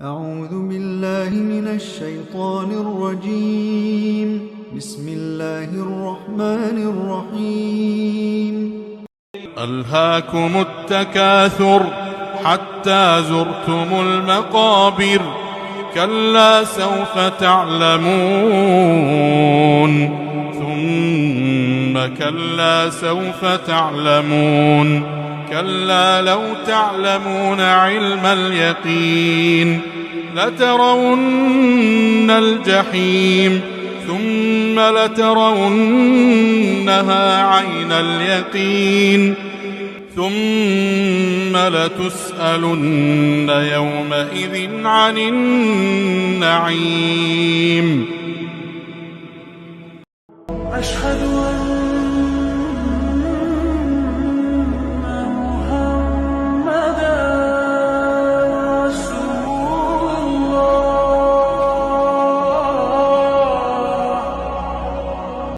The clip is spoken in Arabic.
أعوذ بالله من الشيطان الرجيم. بسم الله الرحمن الرحيم. ألهاكم التكاثر حتى زرتم المقابر كلا سوف تعلمون ثم كلا سوف تعلمون كلا لو تعلمون علم اليقين لترون الجحيم ثم لترونها عين اليقين ثم لتسألن يومئذ عن النعيم. أشهد أن